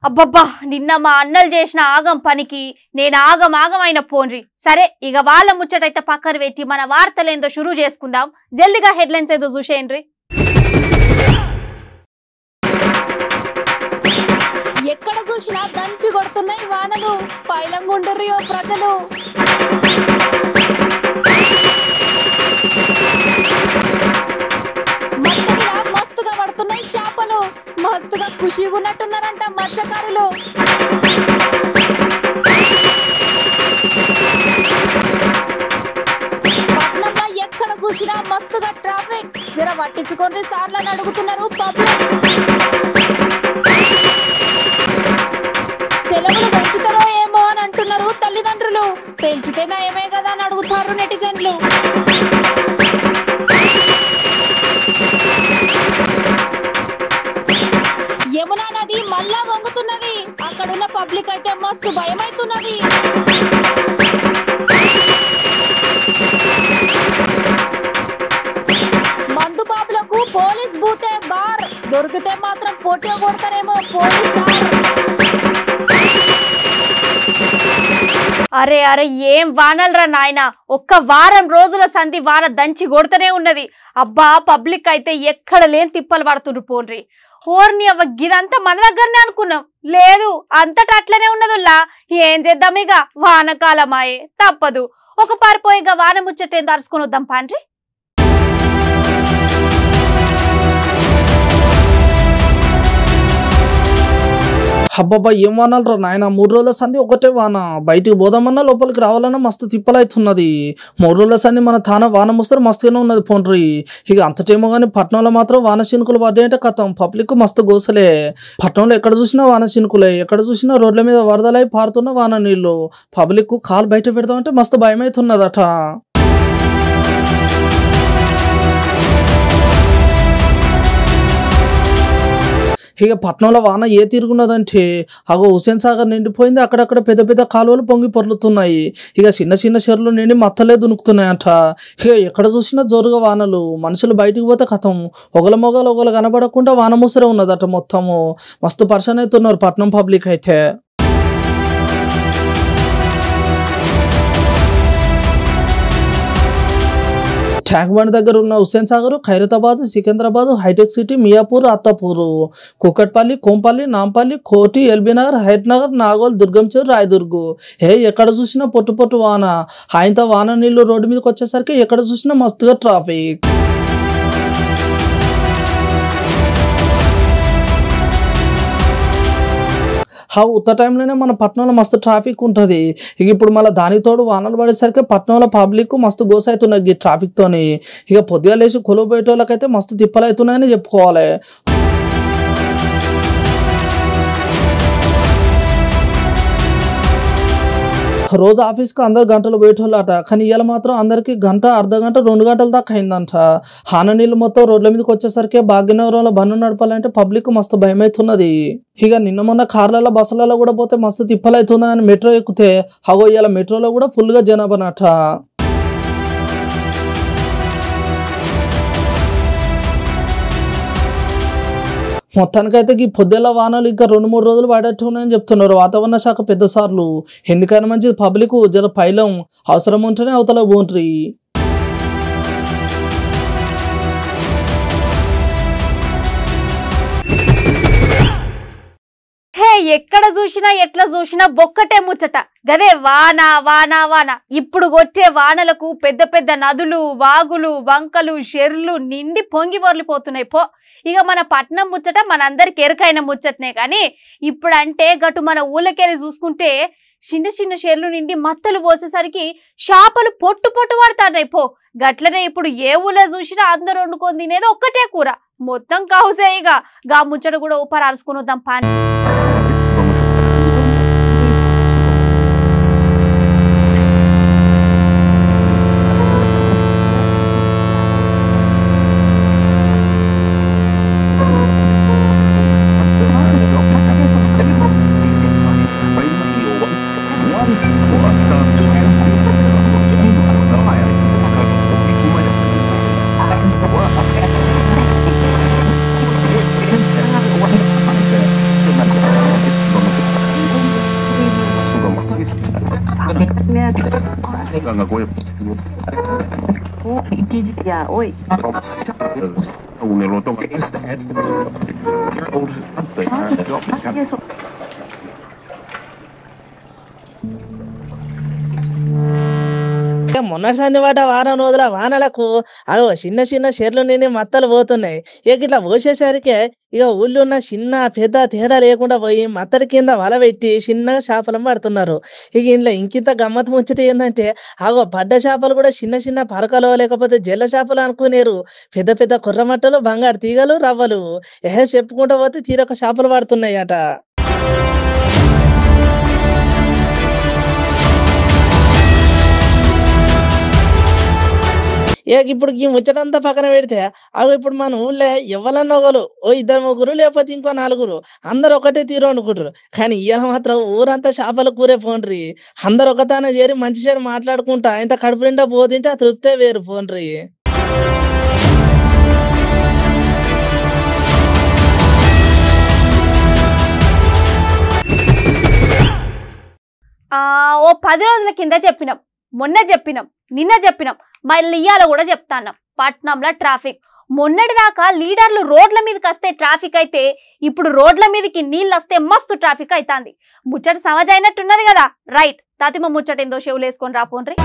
అబ్బబ్బా నిన్న మా అన్నలు చేసిన ఆగం పనికి నేను ఆగమాగమైన పోన్రి. సరే ఇక వాళ్ళ ముచ్చటైతే పక్కన పెట్టి మన వార్తలేందో షురూ చేసుకుందాం. జల్దిగా హెడ్లైన్స్ ఏదో చూసేయండి. ఎక్కడ చూసినా దంచి కొడుతున్నాయి వానలు, పైలంగుండ్రియో ప్రజలు. మత్తడిలా మస్తుగా పడుతున్నాయి చేపలు, మస్తుగా ఖుషిగా ఉన్నట్టున్నారంట మత్స్యకారులు. పట్నంలో ఎక్కడ చూసినా మస్తుగా ట్రాఫిక్, జర పట్టించుకోండి సార్లని అడుగుతున్నారు పబ్లిక్. సెలవులు పెంచుతారో ఏమో అని అంటున్నారు తల్లిదండ్రులు, పెంచితే నయమే కదా అని అడుగుతారు నెటిజన్లు. యమునా నది మళ్ళా వంగుతున్నది, అక్కడున్న పబ్లిక్ అయితే మస్తు భయమైతున్నది. మందు బాబులకు పోలీస్ బూతే బార్, దొరికితే మాత్రం పోటీ కొడతారేమో పోలీస్ సార్. అరే అరే ఏం వానలరా నాయన, ఒక్క వారం రోజుల సంధి వాన దంచి కొడుతూనే ఉన్నది. అబ్బా పబ్లిక్ అయితే ఎక్కడ లేని తిప్పలు పడుతుండ్రు పోన్రి. ఓర్ని అవ్వ గిదంతా మన దగ్గరనే అనుకున్నాం, లేదు అంతటా అట్లనే ఉన్నదుల్లా. ఏం చేద్దాం ఇక వానకాలమాయే తప్పదు. ఒక పారిపోయిగా వాన ముచ్చటేం దరుచుకొని వద్దాం పాండ్రి. అబ్బబ్బా ఏం వానాలరా నాయన, 3 రోజుల సంధి ఒకటే వాన. బయటికి పోదామన్నా లోపలికి రావాలన్నా మస్తు తిప్పలవుతున్నది. 3 రోజుల సంధి మన తాన వాన ముస్తారు మస్తుగానే ఉన్నది పోండ్రి. ఇక అంతటేమో కానీ పట్టణంలో మాత్రం వాన చినుకులు పడ్డాయంటే కథం పబ్లిక్ మస్తు గోసలే. పట్టణంలో ఎక్కడ చూసినా వాన చినుకులే, ఎక్కడ చూసినా రోడ్ల మీద వరదలై పారుతున్న వాన నీళ్లు. పబ్లిక్ కాలు బయట పెడదామంటే మస్తు భయం అవుతున్నదట. ఇక పట్నంలో వాన ఏ తిరుగున్నదంటే అగో హుసేన్ సాగర్ నిండిపోయింది, అక్కడక్కడ పెద్ద పెద్ద కాలువలు పొంగి పొర్లుతున్నాయి. ఇక చిన్న చిన్న చెరువులు నిండి మత్తలే దునుకుతున్నాయంట. ఇక ఎక్కడ చూసినా జోరుగా వానలు, మనుషులు బయటికి పోతే కథం ఒకల మొగలు ఒకలు కనబడకుండా వాన ముసరే ఉన్నదట. మొత్తము మస్తు పర్సన్ అవుతున్నారు పట్నం పబ్లిక్ అయితే. ట్యాంక్ బండ్ దగ్గర ఉన్న హుస్సేన్ సాగర్, ఖైరతాబాద్, సికింద్రాబాద్, హైటెక్ సిటీ, మియాపూర్, అత్తాపూర్, కుకట్పల్లి, కోంపల్లి, నాంపల్లి, కోటి, ఎల్బీనగర్, హైట్ నగర్, నాగోల్, దుర్గంచేరు, రాయదుర్గు ఎక్కడ చూసినా పొట్టు పొట్టు వాన. ఆయనతో వాన నీళ్లు రోడ్డు మీదకి వచ్చేసరికి ఎక్కడ చూసినా మస్తుగా ట్రాఫిక్. ఉత్త టైంలోనే మన పట్టణంలో మస్తు ట్రాఫిక్ ఉంటుంది. ఇక ఇప్పుడు మళ్ళీ దానికి తోడు వానలు పడేసరికి పట్టణంలో పబ్లిక్ మస్తు గోస అవుతున్నది ఈ ట్రాఫిక్ తోని. ఇక పొద్దుగా లేచి కొలువు పోయేటోళ్ళకైతే మస్తు తిప్పలు అవుతున్నాయని చెప్పుకోవాలి. రోజు ఆఫీస్కి అందరు గంటలు పోయేటోళ్ళట, కానీ ఇవాళ మాత్రం అందరికి గంట, అర్ధ గంట, 2 గంటల దాకా అయిందంట. హాన నీళ్ళు మొత్తం రోడ్ల మీదకి వచ్చేసరికి భాగ్యనగరంలో బండ్లు నడపాలంటే పబ్లిక్ మస్తు భయం అవుతున్నది. ఇక నిన్న మొన్న కార్లలో, బస్సులలో కూడా పోతే మస్తు తిప్పలు అవుతుందని మెట్రో ఎక్కితే అగో ఇవాళ మెట్రోలో కూడా ఫుల్గా జనాభానట. మొత్తానికైతే ఈ పొద్దుల వానలు ఇంకా 2-3 రోజులు పడేట్టు ఉన్నాయని చెప్తున్నారు వాతావరణ శాఖ పెద్ద సార్లు. ఎందుకని మంచిది పబ్లిక్ జర పైలం అవసరం ఉంటేనే అవతల పోంట్రీ. ఎక్కడ చూసినా ఎట్లా చూసినా ఒక్కటే ముచ్చట, గదే వాన వాన వాన. ఇప్పుడు కొట్టే వానలకు పెద్ద పెద్ద నదులు, వాగులు, వంకలు, చెర్లు నిండి పొంగి పొర్లిపోతున్నాయి పో. ఇక మన పట్నం ముచ్చట మనందరికి ఎరుకైన ముచ్చటనే, కానీ ఇప్పుడంటే గటు మన ఊళ్ళకెళ్ళి చూసుకుంటే చిన్న చిన్న చెర్లు నిండి మత్తలు పోసేసరికి చేపలు పొట్టు పొట్టు పడతాయి పో. గట్లనే ఇప్పుడు ఏ ఊళ్ళో చూసినా అందరూ వండుకొని తినేది ఒక్కటే కూర, మొత్తం కావుసే. ఇక గా ముచ్చట కూడా ఊపర్ అరుచుకుని వద్దాం పాని. మొన్నటి సంది పడ్డ వారం రోజుల వానలకు అగో చిన్న చిన్న చెర్లు నిండి మత్తలు పోతున్నాయి. ఇక ఇట్లా పోసేసరికి ఇక ఊళ్ళో ఉన్న చిన్న పెద్ద తేడా లేకుండా పోయి మత్తడి కింద వల పెట్టి చిన్నగా చేపలను పడుతున్నారు. ఇక ఇంట్లో ఇంకింత గమ్మత్ ముచ్చట ఏంటంటే అగో పడ్డ చేపలు కూడా చిన్న చిన్న పరకలో లేకపోతే జల్ల చేపలు అనుకునేరు. పెద్ద పెద్ద కుర్రమట్టలు, బంగారు తీగలు, రవ్వలు చెప్పుకుంటూ పోతే తీరొక చేపలు పడుతున్నాయి అట. ఇప్పుడు ఈ ముచ్చటంతా పక్కన పెడితే అవి ఇప్పుడు మన ఊళ్ళో ఎవరన్నా ఒకరు ఓ ఇద్దరు ముగ్గురు లేకపోతే ఇంకో నలుగురు అందరు ఒకటే తీరు వండుకుంటారు. కానీ ఇవాళ మాత్రం ఊరంతా చేపల కూరే పోండ్రి. అందరు ఒకతానే చేరి మంచి చెడు మాట్లాడుకుంటా ఇంత కడుపు నిండా పోతుంటే ఆ తృప్తే వేరు పోండ్రి. ఓ 10 రోజుల కింద చెప్పినాం, మొన్న చెప్పినాం, నిన్న చెప్పినాం, మళ్ళీ ఇయ్యాల కూడా చెప్తాన్నాం. పట్నంలో ట్రాఫిక్ మొన్నటి దాకా లీడర్లు రోడ్ల మీదకి వస్తే ట్రాఫిక్ అయితే ఇప్పుడు రోడ్ల మీదకి నీళ్ళు వస్తే మస్తు ట్రాఫిక్ అవుతుంది. ముచ్చట సమజ్ అయినట్టున్నది కదా. రైట్, తాతిమ ముచ్చట ఏందో చెవులు వేసుకొని రాపోండ్రి.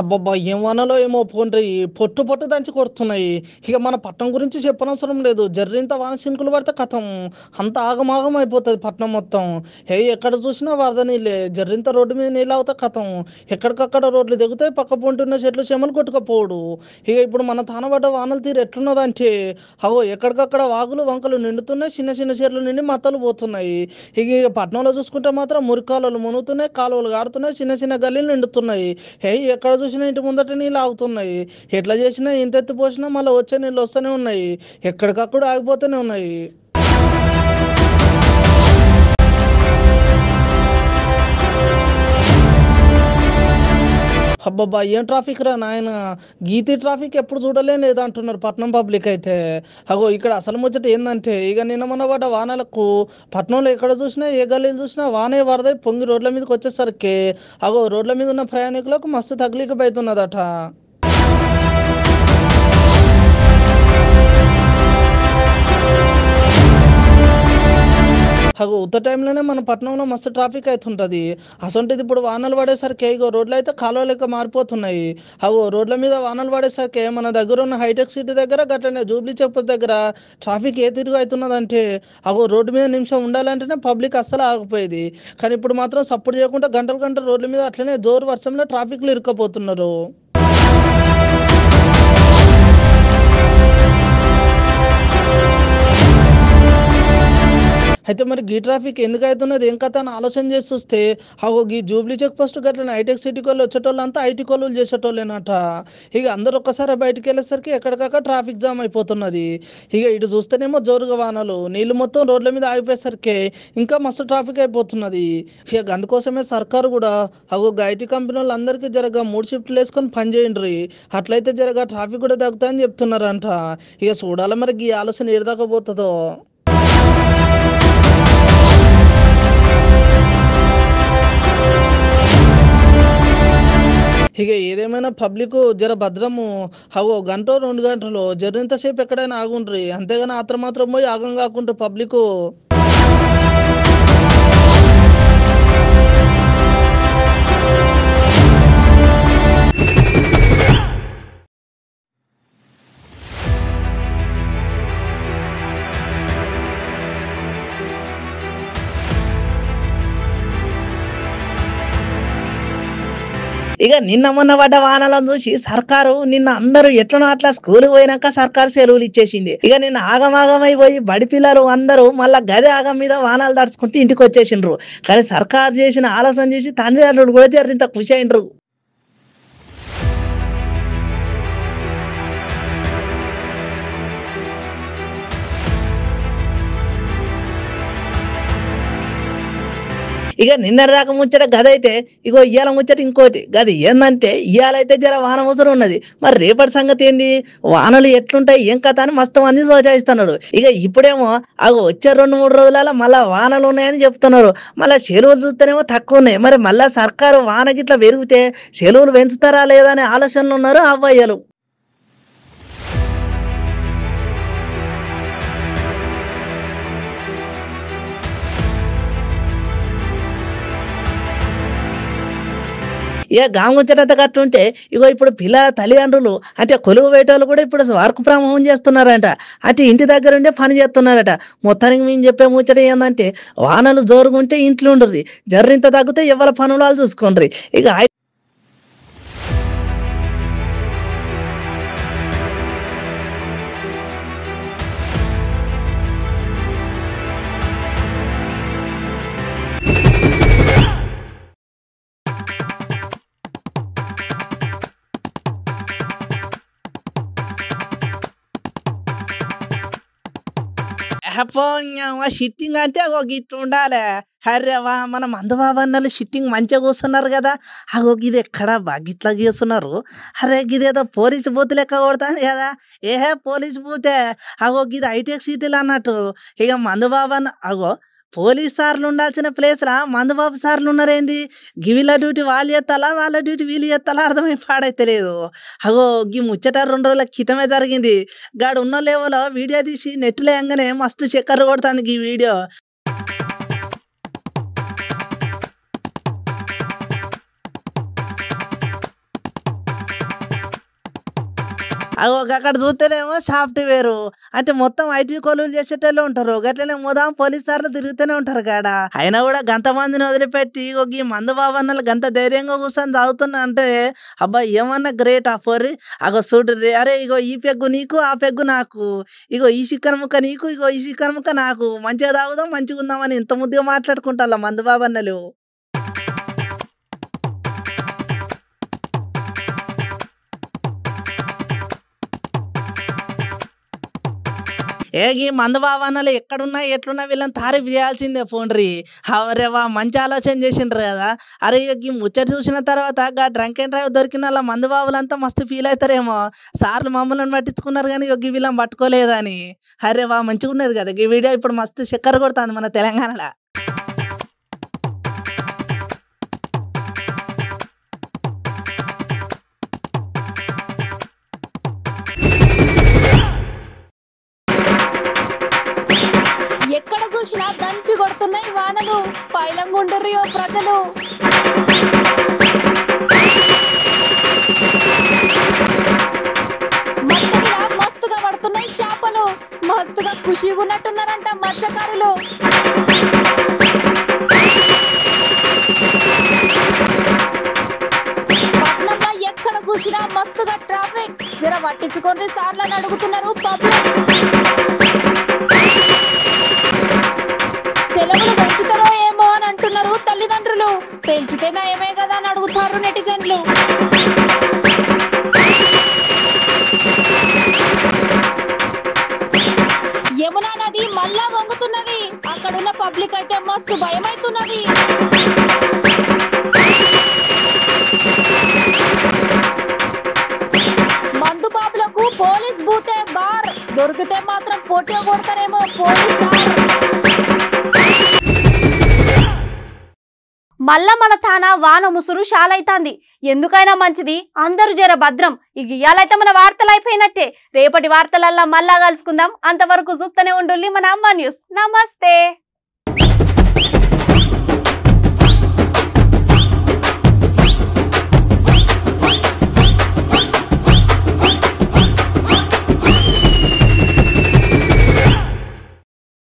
అబ్బబ్బా ఏం వనలో ఏమో పోండ్రి పొట్టు పొట్టు దంచి కొడుతున్నాయి. ఇక మన పట్నం గురించి చెప్పనవసరం లేదు. జర్రింత వాన చినుకులు పడితే కథం అంత ఆగమాగం అయిపోతుంది పట్నం మొత్తం. ఎక్కడ చూసినా వరద నీళ్ళే. జర్రింత రోడ్డు మీద నీళ్ళు అవుతా కథం ఎక్కడికక్కడ రోడ్లు దిగుతాయి. పక్క పొంటున్న చెట్లు చేమలు కొట్టుకపోడు. ఇక ఇప్పుడు మన తానబడ్డ వానలు తీరు ఎట్లున్నదంటే ఎక్కడికక్కడ వాగులు వంకలు నిండుతున్నాయి. చిన్న చిన్న చెర్లు నిండి మత్తలు పోతున్నాయి. ఇక పట్నంలో చూసుకుంటే మాత్రం మురికాలువలు మునుగుతున్నాయి, కాలువలు గాడుతున్నాయి, చిన్న చిన్న గల్లీలు నిండుతున్నాయి. ఎక్కడ చూసినా ఇంటి ముందట నీళ్ళు ఆగుతున్నాయి. ఎట్లా చేసినా ఇంత ఎత్తి పోసినా మళ్ళీ వచ్చే నీళ్ళు వస్తూనే ఉన్నాయి. ఎక్కడికక్కడ ఆగిపోతూనే ఉన్నాయి. అబ్బబ్బా ఏం ట్రాఫిక్ రా నాయన. గీతి ట్రాఫిక్ ఎప్పుడు చూడలే లేదు అంటున్నారు పట్నం పబ్లిక్ అయితే. ఇక్కడ అసలు ముచ్చట ఏందంటే ఇక నిన్న మొన్న పడ్డ వానలకు పట్నంలో ఎక్కడ చూసినా ఏ గల్లీలు చూసినా వానే వరదై పొంగి రోడ్ల మీదకి వచ్చేసరికి రోడ్ల మీద ఉన్న ప్రయాణికులకు మస్తు తగిలికపోతున్నదట. ఉత్త టైంలోనే మన పట్టణంలో మస్తు ట్రాఫిక్ అవుతుంటది. అసొంటిది ఇప్పుడు వానలు పడేసరికి రోడ్లు అయితే కాలువ లెక్క మారిపోతున్నాయి. రోడ్ల మీద వానలు పడేసరికి మన దగ్గర ఉన్న హైటెక్ సిటీ దగ్గర గట్లనే జూబ్లీ చెక్ పోస్ట్ దగ్గర ట్రాఫిక్ ఏ తిరుగు అవుతున్నదంటే రోడ్డు మీద నిమిషం ఉండాలంటేనే పబ్లిక్ అస్సలు ఆగిపోయేది. కానీ ఇప్పుడు మాత్రం సపోర్ట్ చేయకుండా గంటలు గంటలు రోడ్ల మీద అట్లనే జోరు వర్షంలో ట్రాఫిక్లు ఇరుక్కపోతున్నారు. అయితే మరి గీ ట్రాఫిక్ ఎందుకు అవుతున్నది ఏం కథ అని ఆలోచన చేసి చూస్తే గీ జూబ్లీ చెక్ పోస్ట్ గట్లనే హైటెక్ సిటీకి వాళ్ళు వచ్చేటోళ్ళు అంతా ఐటీ కొలువులు చేసేటోళ్ళేనట. ఇక అందరు ఒక్కసారి బయటకు వెళ్ళేసరికి ఎక్కడికక్కడ ట్రాఫిక్ జామ్ అయిపోతున్నది. ఇటు చూస్తేనేమో జోరుగా వానలు నీళ్లు మొత్తం రోడ్ల మీద ఆగిపోయేసరికి ఇంకా మస్తు ట్రాఫిక్ అయిపోతున్నది. అందుకోసమే సర్కారు కూడా ఐటీ కంపెనీ వాళ్ళందరికీ జరగా 3 షిఫ్ట్లు వేసుకొని పని చేయండి, అట్లయితే జరగా ట్రాఫిక్ కూడా తగ్గుతాయని చెప్తున్నారంట. చూడాలి మరి ఈ ఆలోచన ఏడదాకా పోతుందో. ఏదేమైనా పబ్లిక్ జర భద్రము. గంట 2 గంటలు జరింతసేపు ఎక్కడైనా ఆగుండ్రి, అంతేగాని మాత్రం పోయి ఆగం కాకుండా పబ్లిక్. ఇక నిన్న మొన్న పడ్డ వానలను చూసి సర్కారు నిన్న అందరూ ఎట్లనో అట్లా స్కూల్ పోయినాక సర్కారు సెలవులు ఇచ్చేసింది. ఇక నిన్న ఆగమాగమైపోయి బడి పిల్లలు అందరూ మళ్ళా గదే ఆగం మీద వానాలు తడుచుకుంటూ ఇంటికి వచ్చేసిండ్రు. కానీ సర్కారు చేసిన ఆలోచన చేసి తండ్రి కూడా ఇంత ఖుషి అయినరు. ఇక నిన్నటిదాకా ముచ్చట గది అయితే ఇగో ఇయ్యాల ముచ్చట ఇంకోటి గది ఏందంటే ఇయ్యాలైతే జర వాన ముసురు ఉన్నది, మరి రేపటి సంగతి ఏంది, వానలు ఎట్లుంటాయి ఏం కథ అని మస్తు మంది సోచాయిస్తున్నారు. ఇక ఇప్పుడేమో అవి వచ్చే 2-3 రోజులలో మళ్ళా వానలు ఉన్నాయని చెప్తున్నారు. మళ్ళీ చెరువులు చూస్తేనేమో తక్కువ ఉన్నాయి. మరి మళ్ళా సర్కారు వాన గిట్ల పెరిగితే చెరువులు పెంచుతారా లేదా అనే ఆలోచనలు ఉన్నారు అవ్వయ్యలు. ఇక గాముచ్చటంత కట్టుంటే ఇగో ఇప్పుడు పిల్లల తల్లిదండ్రులు అంటే కొలువు వేటోళ్ళు కూడా ఇప్పుడు వర్క్ ఫ్రమ్ హోమ్ చేస్తున్నారంట. అంటే ఇంటి దగ్గర ఉండే పని చేస్తున్నారట. మొత్తానికి మేము చెప్పే ముచ్చట ఏంటంటే వానలు జోరుగుంటే ఇంట్లో ఉండరు, జర్రింత తగ్గితే ఎవరి పనులు వాళ్ళు చూసుకోండి. ఇక షిట్టింగ్ అంటే ఒక ఇట్లా ఉండాలి. అరే వా మన మందుబాబన్నలు షిట్టింగ్ మంచిగా కూర్చున్నారు కదా, అగో గిది ఎక్కడ గిట్లా కూర్చున్నారు. అరే గిదేదో పోలీసు బూత్ లెక్క కొడతాను కదా, ఏహే పోలీసు బూతే అగో గిది హైటెక్ సిటీలు అన్నట్టు. ఇక మందుబాబన్న అగో పోలీస్ సార్లు ఉండాల్సిన ప్లేస్లా మందుబాబు సార్లు ఉన్నారేంది, వీళ్ళ డ్యూటీ వాళ్ళు చేస్తాలా వాళ్ళ డ్యూటీ వీళ్ళు చేస్తాలా అర్థమై పాడైతే లేదు. అగో గీ ముచ్చట 2 రోజుల క్రితమే జరిగింది. గాడు ఉన్న లెవెల్లో వీడియో తీసి నెట్లో వేయంగానే మస్తు చక్కర్లు కొడుతుంది ఈ వీడియో. అగో అక్కడ చూస్తేనేమో సాఫ్ట్వేర్ అంటే మొత్తం ఐటీ కొలువులు చేసేటోళ్ళు ఉంటారు, గట్లనే మోదాం పోలీస్ సార్లు తిరుగుతూనే ఉంటారు కాడ. అయినా కూడా గంత మందిని వదిలిపెట్టి ఈ మందు బాబన్నలు గంత ధైర్యంగా కూర్చొని తాగుతున్నా అంటే అబ్బా ఏమన్నా గ్రేట్ అఫోర్రి. అగో చూడ్రి, అరే ఇగో ఈ పెగ్గు నీకు ఆ పెగ్గు నాకు, ఇగో ఈ చికెన్ ముక్క నీకు ఇగో ఈ చికెన్ ముక్క నాకు, మంచిగా తాగుదాం మంచిగా ఉందామని ఇంత ముద్దుగా మాట్లాడుకుంటా మందు బాబన్నలు. ఈ మందు బాబన్నలు ఎక్కడున్నా ఎట్లున్నా వీళ్ళని తారీఫ్ చేయాల్సిందే పోండ్రి. అవరేవా మంచి ఆలోచన చేసిండ్రు కదా. అరే ఈ ముచ్చట చూసిన తర్వాత డ్రంక్ అండ్ డ్రైవ్ దొరికిన వాళ్ళ మందు బాబులంతా మస్తు ఫీల్ అవుతారేమో, సార్లు మమ్మల్ని పట్టించుకున్నారు కానీ వీళ్ళని పట్టుకోలేదని. అరే వా మంచిగా ఉన్నది కదా ఈ వీడియో, ఇప్పుడు మస్తు చక్కర కొడుతుంది మన తెలంగాణలో. ఎక్కడ చూసినా దంచి కొడుతున్నాయి వానలు, పైలంగుండ్రియో ప్రజలు. మత్తడిలా మస్తుగా పడుతున్నాయి చేపలు, మస్తుగా ఖుషిగా ఉన్నట్టున్నారంట మత్స్యకారులు. పట్నంలో ఎక్కడ చూసినా మస్తుగా ట్రాఫిక్, జర పట్టించుకోండి సార్లని అడుగుతున్నారు పబ్లిక్. సెలవులు పెంచుతారో ఏమో అని అంటున్నారు తల్లిదండ్రులు, పెంచితే నయమే కదా అని అడుగుతారు నెటిజన్లు. యమునా నది మళ్ళా వంగుతున్నది, అక్కడున్న పబ్లిక్ అయితే మస్తు భయమైతున్నది. మందు బాబులకు పోలీస్ బూతే బార్, దొరికితే మాత్రం పోటీ కొడతారేమో పోలీస్ సార్. మళ్ళా మన తాన వాన ముసురు షాలైతాంది. ఎందుకైనా మంచిది అందరూ జర భద్రం. ఇయాలైతే మన వార్తలు అయిపోయినట్టే. రేపటి వార్తలల్లా మళ్ళా కలుసుకుందాం. అంతవరకు చూస్తూనే ఉండుల్లి మన అమ్మ న్యూస్. నమస్తే.